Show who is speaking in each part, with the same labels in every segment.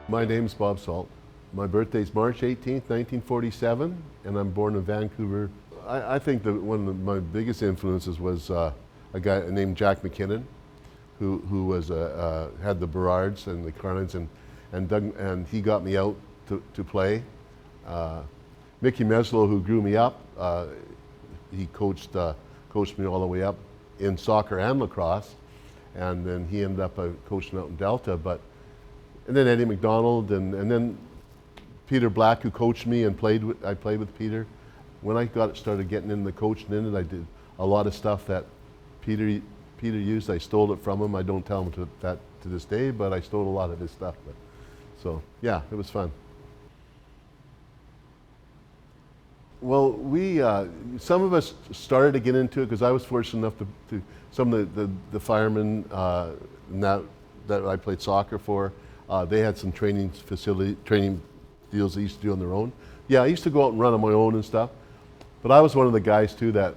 Speaker 1: My name's Bob Salt. My birthday's March 18th, 1947, and I'm born in Vancouver. I think that one of my biggest influences was a guy named Jack McKinnon, who was had the Burrards and the Carlins, and he got me out to play. Mickey Meslow, who grew me up, he coached me all the way up in soccer and lacrosse, and then he ended up coaching out in Delta. And then Eddie McDonald, and then Peter Black, who coached me and I played with Peter. When I started getting into the coaching in it, I did a lot of stuff that Peter used. I stole it from him. I don't tell him that to this day, but I stole a lot of his stuff. So yeah, it was fun. Well, some of us started to get into it because I was fortunate enough to some of the firemen that I played soccer for. They had some training deals they used to do on their own. Yeah, I used to go out and run on my own and stuff, but I was one of the guys too that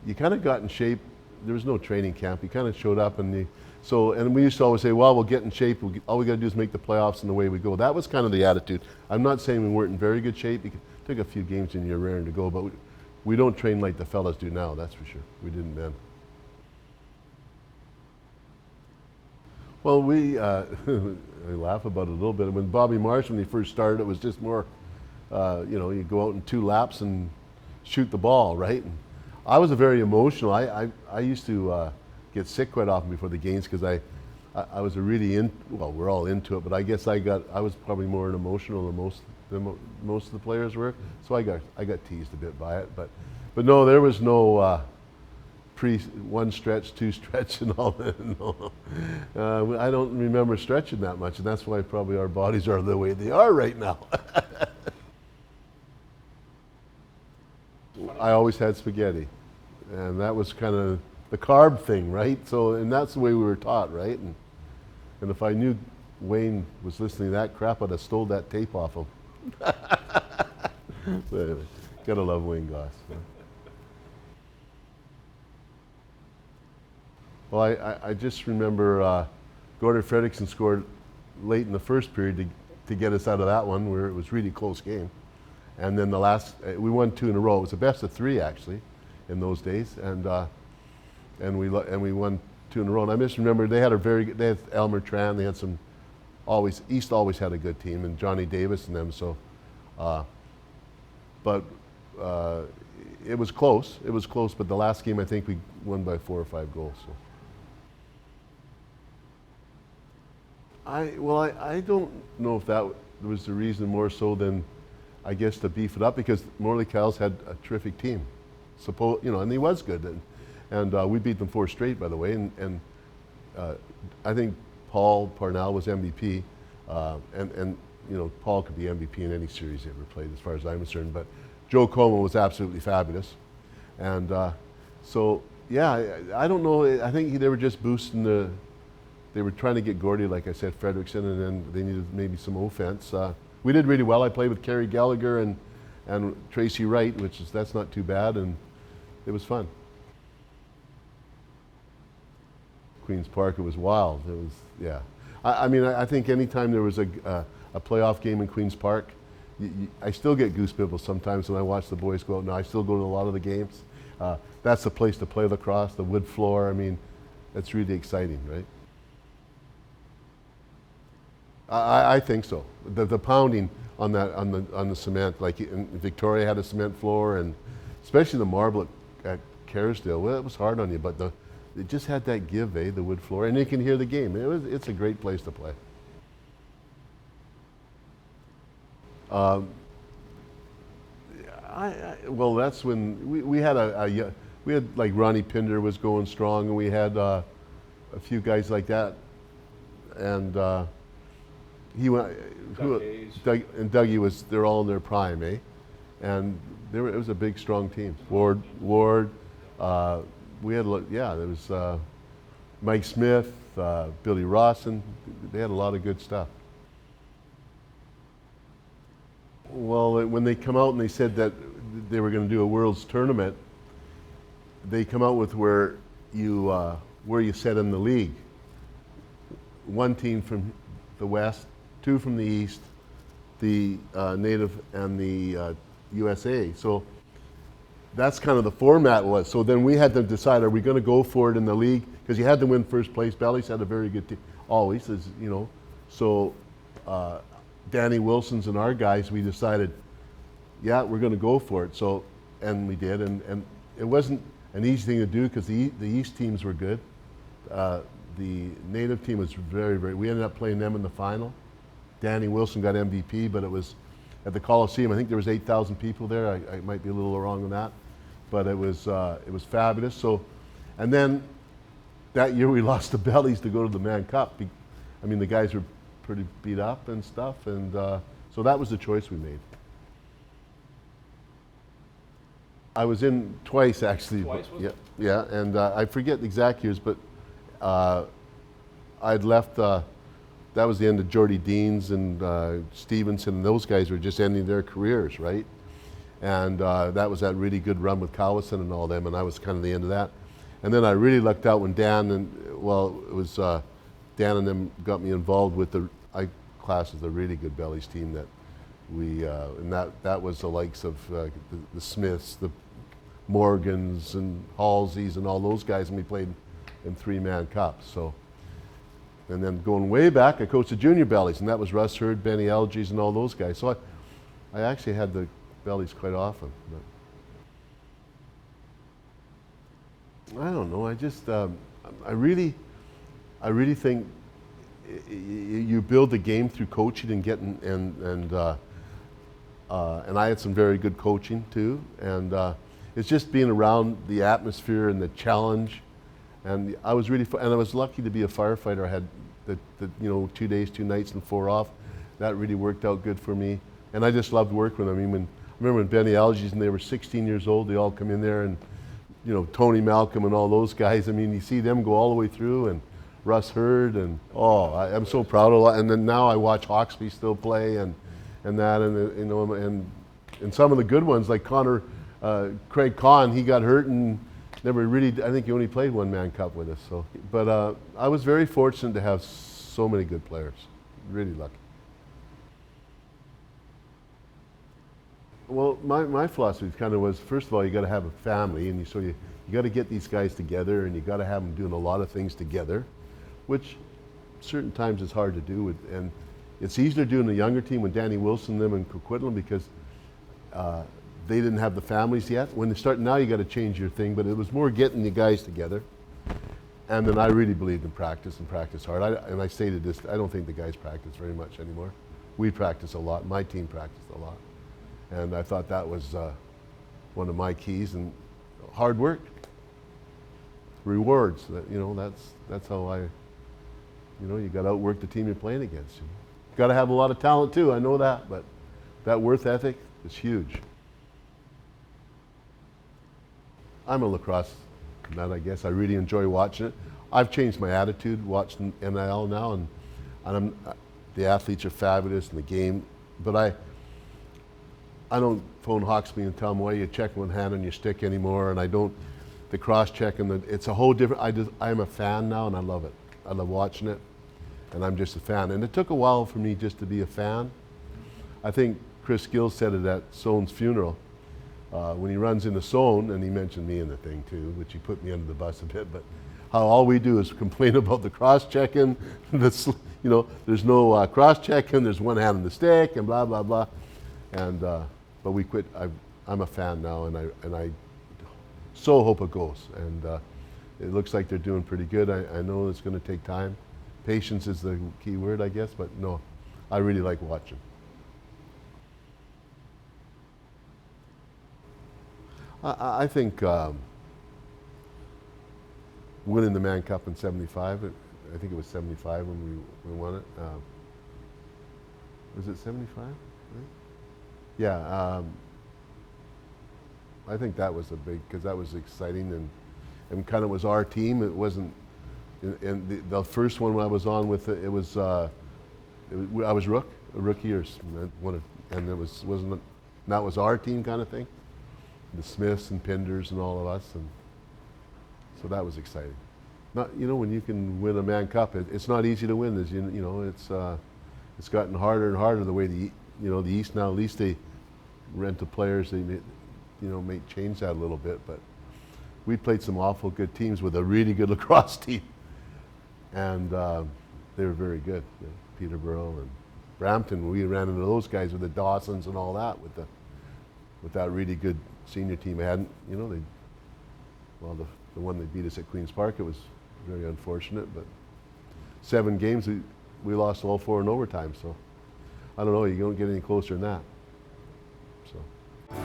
Speaker 1: you kind of got in shape. There was no training camp. You kind of showed up and we used to always say, well, we'll get in shape. All we got to do is make the playoffs and away we go. That was kind of the attitude. I'm not saying we weren't in very good shape. It took a few games and you're raring to go, but we don't train like the fellas do now, that's for sure. We didn't then. Well, we laugh about it a little bit. When Bobby Marsh, when he first started, it was just more, you go out in 2 laps and shoot the ball, right? And I was very emotional. I used to get sick quite often before the games because I was we're all into it, but I guess I was probably more emotional than most of the players were. So I got teased a bit by it, but no, there was no one stretch, 2 stretch, and all that. No. I don't remember stretching that much, and that's why probably our bodies are the way they are right now. I always had spaghetti, and that was kind of the carb thing, right? So, and that's the way we were taught, right? And if I knew Wayne was listening to that crap, I'd have stole that tape off him. But anyway, gotta love Wayne Goss. Well, I just remember Gordon Fredrickson scored late in the first period to get us out of that one, where it was really close game. And then we won 2 in a row. It was the best of 3 actually, in those days, and we won 2 in a row. And I just remember they had Elmer Tran. They had East always had a good team, and Johnny Davis and them. So, it was close. It was close, but the last game I think we won by 4 or 5 goals. So. I don't know if that was the reason more so than, I guess, to beef it up, because Morley Kyles had a terrific team, and he was good, and we beat them 4 straight, by the way, and I think Paul Parnell was MVP, and Paul could be MVP in any series he ever played, as far as I'm concerned, but Joe Coleman was absolutely fabulous, and so yeah, I don't know. I think they were just boosting they were trying to get Gordy, like I said, Fredrickson, and then they needed maybe some offense. We did really well. I played with Kerry Gallagher and Tracy Wright, that's not too bad, and it was fun. Queen's Park, it was wild. It was, yeah. I think anytime there was a playoff game in Queen's Park, I still get goose pimples sometimes when I watch the boys go out. Now I still go to a lot of the games. That's the place to play lacrosse, the wood floor. That's really exciting, right? I think so. The pounding on the cement, like in Victoria had a cement floor, and especially the marble at Kerrisdale. Well, it was hard on you, but it just had that give, the wood floor, and you can hear the game. It's a great place to play. Well, that's when we had we had like Ronnie Pinder was going strong, and we had a few guys like that, and he went. Dougie they're all in their prime, and it was a big, strong team. Ward. We had there was Mike Smith, Billy Rawson. They had a lot of good stuff. Well, when they come out and they said that they were going to do a World's Tournament, they come out with where you set in the league. One team from the West 2 from the East, the Native, and the USA. So that's kind of the format was. So then we had to decide, are we going to go for it in the league? Because you had to win first place. Bellies had a very good team, always, as you know. So Danny Wilson's and our guys, we decided, yeah, we're going to go for it. So, and we did, and it wasn't an easy thing to do because the East teams were good. The Native team was very, very, we ended up playing them in the final. Danny Wilson got MVP, but it was at the Coliseum. I think there was 8,000 people there. I might be a little wrong on that, but it was fabulous. So, and then that year we lost the Bellies to go to the Mann Cup. I mean, the guys were pretty beat up and stuff, and so that was the choice we made. I was in twice, actually.
Speaker 2: Twice, was it?
Speaker 1: Yeah, and I forget the exact years, but I'd left, that was the end of Jordy Deans and Stevenson, and those guys were just ending their careers, right? And that was that really good run with Cowison and all them, and I was kind of the end of that. And then I really lucked out when Dan and them got me involved with I class as a really good Bellies team that we, and that was the likes of the Smiths, the Morgans and Halseys and all those guys, and we played in 3 Mann Cups. So, and then going way back, I coached the junior Bellies, and that was Russ Hurd, Benny Elgies, and all those guys. So I actually had the Bellies quite often. But I don't know. I just I really think you build the game through coaching and getting and I had some very good coaching too, and it's just being around the atmosphere and the challenge. And I was really, and I was lucky to be a firefighter. I had the 2 days, 2 nights, and 4 off. That really worked out good for me. And I just loved working with them. I mean, I remember when Benny Alges and they were 16 years old, they all come in there, and Tony Malcolm and all those guys. I mean, you see them go all the way through, and Russ Hurd, and I'm so proud of a lot. And then now I watch Hawkesby still play, and that, and some of the good ones like Craig Conn, he got hurt and never really, I think he only played 1 Mann Cup with us. So, but I was very fortunate to have so many good players, really lucky. Well, my philosophy kind of was, first of all, you got to have a family, and so you got to get these guys together, and you got to have them doing a lot of things together, which certain times is hard to do. And it's easier doing a younger team with Danny Wilson, them, and Coquitlam, because they didn't have the families yet. When they start now, you got to change your thing, but it was more getting the guys together. And then I really believed in practice and practice hard. And I stated this, I don't think the guys practice very much anymore. We practice a lot. My team practiced a lot. And I thought that was one of my keys. And hard work, rewards. That's how I, you got to outwork the team you're playing against. You got to have a lot of talent too. I know that, but that worth ethic is huge. I'm a lacrosse nut, I guess. I really enjoy watching it. I've changed my attitude watching NIL now, and the athletes are fabulous in the game. But I don't phone Hawkesby and tell them, well, you check one hand on your stick anymore, and I don't, the cross check, and it's a whole different, I'm a fan now, and I love it. I love watching it, and I'm just a fan. And it took a while for me just to be a fan. I think Chris Gill said it at Sohn's funeral. When he runs into Sohn, and he mentioned me in the thing too, which he put me under the bus a bit, but how all we do is complain about the cross-checking, there's no cross-checking, there's one hand on the stick, and blah, blah, blah. And, but we quit. I'm a fan now, and I so hope it goes. And it looks like they're doing pretty good. I know it's going to take time. Patience is the key word, I guess, but no, I really like watching. I think winning the Mann Cup in '75, I think it was '75 when we won it. Was it '75? Right? Yeah, I think that was a big, because that was exciting and kind of was our team. It wasn't, and the first one I was on with, I was a rookie, or one, and it wasn't, that was our team kind of thing. The Smiths and Pinders and all of us, and so that was exciting. Not, when you can win a Mann Cup, it's not easy to win. It's it's gotten harder and harder the way the East now, at least they rent the players, they may change that a little bit, but we played some awful good teams with a really good lacrosse team, and they were very good. Peterborough and Brampton, we ran into those guys with the Dawsons and all that with that really good senior team. I hadn't, the one that beat us at Queen's Park, it was very unfortunate, but 7 games, we lost all 4 in overtime, so I don't know, you don't get any closer than that. So.